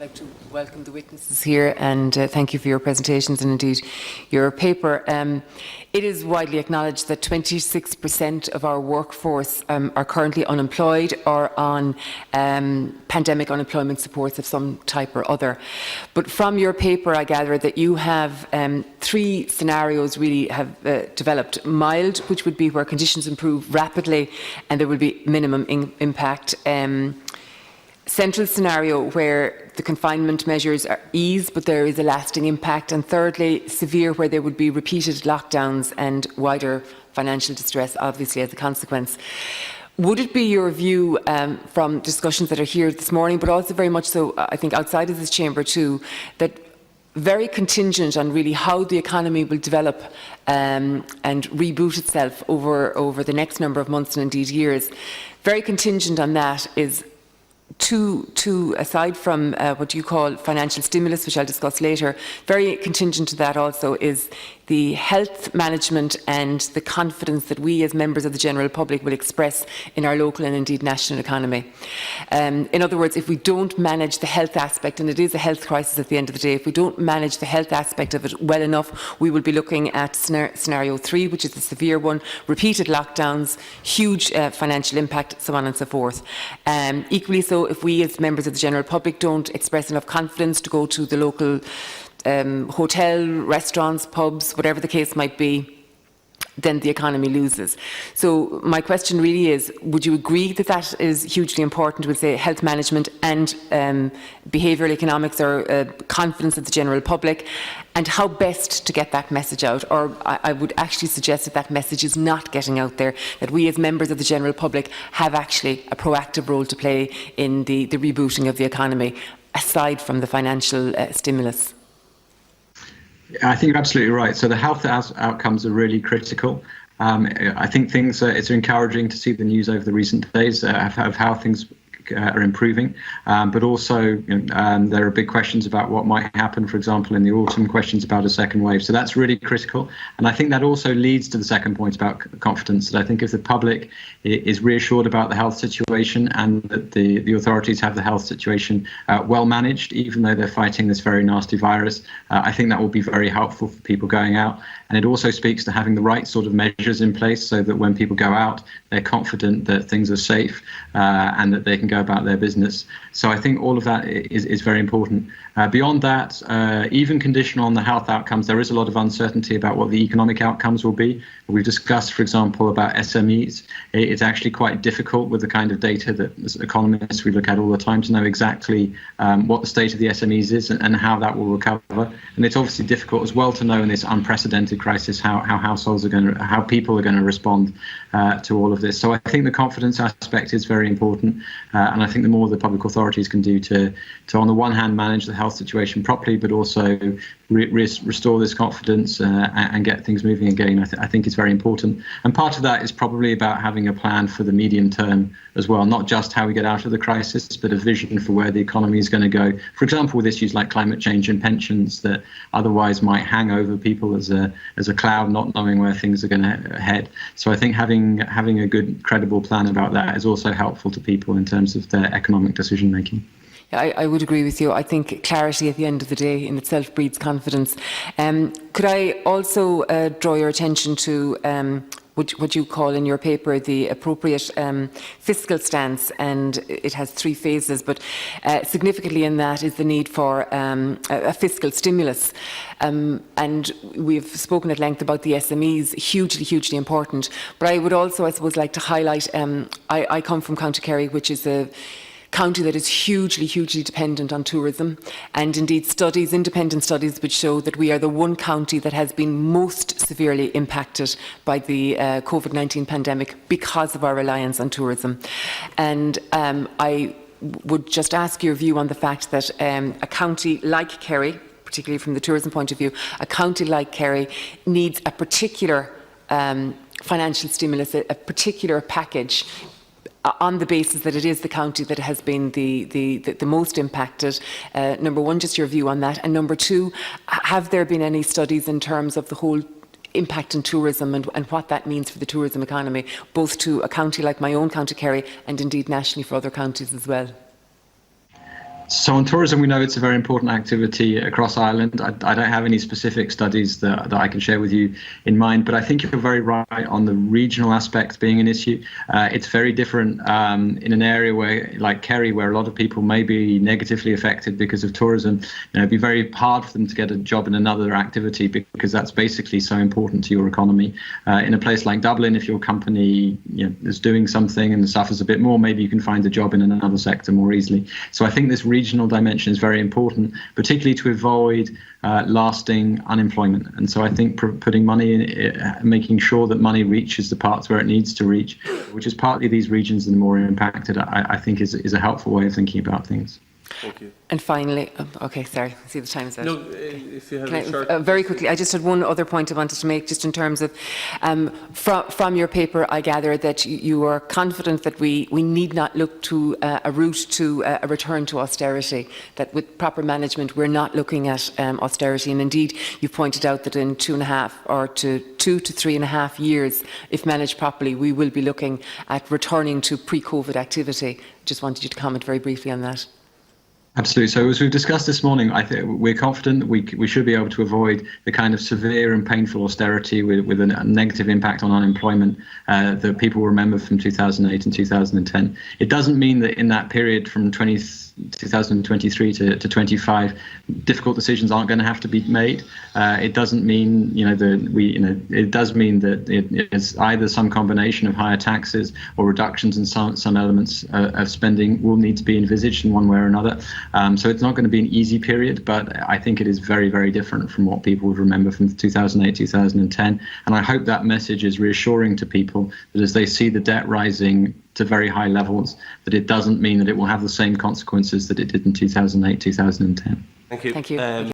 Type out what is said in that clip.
I'd like to welcome the witnesses here and thank you for your presentations and indeed your paper. It is widely acknowledged that 26% of our workforce are currently unemployed or on pandemic unemployment supports of some type or other. But from your paper I gather that you have three scenarios really have developed. Mild, which would be where conditions improve rapidly and there will be minimum impact. Central scenario where the confinement measures are eased but there is a lasting impact, and thirdly severe where there would be repeated lockdowns and wider financial distress obviously as a consequence. Would it be your view from discussions that are here this morning, but also very much so I think outside of this chamber too, that very contingent on really how the economy will develop and reboot itself over the next number of months and indeed years, very contingent on that is two aside from what you call financial stimulus, which I'll discuss later, very contingent to that also is the health management and the confidence that we as members of the general public will express in our local and indeed national economy. In other words, if we don't manage the health aspect, and it is a health crisis at the end of the day, if we don't manage the health aspect of it well enough, we will be looking at scenario 3, which is the severe one, repeated lockdowns, huge financial impact, so on and so forth. Equally so, if we as members of the general public don't express enough confidence to go to the local hotel, restaurants, pubs, whatever the case might be, then the economy loses. So my question really is, would you agree that that is hugely important, we'll say health management and behavioural economics or confidence of the general public, and how best to get that message out? Or I would actually suggest that that message is not getting out there, that we as members of the general public have actually a proactive role to play in the rebooting of the economy, aside from the financial stimulus. I think you're absolutely right. So the health outcomes are really critical. I think it's encouraging to see the news over the recent days of how things are improving, but also there are big questions about what might happen, for example, in the autumn, questions about a second wave. So that's really critical. And I think that also leads to the second point about confidence, that I think if the public is reassured about the health situation and that the authorities have the health situation well managed, even though they're fighting this very nasty virus, I think that will be very helpful for people going out. And it also speaks to having the right sort of measures in place so that when people go out, they're confident that things are safe and that they can go about their business. So I think all of that is very important. Beyond that, even conditional on the health outcomes, there is a lot of uncertainty about what the economic outcomes will be. We've discussed, for example, about SMEs. It's actually quite difficult with the kind of data that as economists we look at all the time to know exactly what the state of the SMEs is and how that will recover. And it's obviously difficult as well to know in this unprecedented crisis how households are going to, how people are going to respond to all of this. So I think the confidence aspect is very important, and I think the more the public authorities can do to on the one hand manage the health situation properly, but also restore this confidence and get things moving again, I think it's very important. And part of that is probably about having a plan for the medium term as well, not just how we get out of the crisis, but a vision for where the economy is going to go. For example, with issues like climate change and pensions that otherwise might hang over people as a cloud, not knowing where things are going to head. So I think having a good, credible plan about that is also helpful to people in terms of their economic decision making. I would agree with you. I think clarity at the end of the day in itself breeds confidence. Could I also draw your attention to what you call in your paper the appropriate fiscal stance, and it has 3 phases, but significantly in that is the need for a fiscal stimulus. And we've spoken at length about the SMEs, hugely important. But I would also, I suppose, like to highlight, I come from County Kerry, which is a county that is hugely dependent on tourism, and indeed independent studies which show that we are the one county that has been most severely impacted by the COVID-19 pandemic because of our reliance on tourism. And I would just ask your view on the fact that a county like Kerry, particularly from the tourism point of view, a county like Kerry needs a particular financial stimulus, a particular package on the basis that it is the county that has been the most impacted. Number one, just your view on that. And number two, have there been any studies in terms of the whole impact on tourism and what that means for the tourism economy, both to a county like my own County Kerry and indeed nationally for other counties as well? So on tourism, we know it's a very important activity across Ireland. I don't have any specific studies that I can share with you in mind, but I think you're very right on the regional aspect being an issue. It's very different in an area where, like Kerry, where a lot of people may be negatively affected because of tourism. It'd be very hard for them to get a job in another activity because that's basically so important to your economy. In a place like Dublin, if your company is doing something and suffers a bit more, maybe you can find a job in another sector more easily. So I think this regional dimension is very important, particularly to avoid lasting unemployment. And so I think putting money in, making sure that money reaches the parts where it needs to reach, which is partly these regions that are more impacted, I think is a helpful way of thinking about things. Thank you. And finally, okay, sorry, I see the time is out. No, if you have a short... very quickly, I just had one other point I wanted to make, just in terms of, from your paper, I gather that you are confident that we need not look to a route to a return to austerity, that with proper management, we're not looking at austerity. And indeed, you've pointed out that in 2.5 or to 2 to 3.5 years, if managed properly, we will be looking at returning to pre-COVID activity. Just wanted you to comment very briefly on that. Absolutely. So as we've discussed this morning, I think we're confident that we should be able to avoid the kind of severe and painful austerity with a negative impact on unemployment that people remember from 2008 and 2010. It doesn't mean that in that period from 2023 to 25, difficult decisions aren't going to have to be made. It doesn't mean it does mean that it's either some combination of higher taxes or reductions in some elements of spending will need to be envisaged in one way or another. So it's not going to be an easy period, but I think it is very, very different from what people would remember from 2008, 2010. And I hope that message is reassuring to people that as they see the debt rising to very high levels, that it doesn't mean that it will have the same consequences that it did in 2008, 2010. Thank you. Thank you.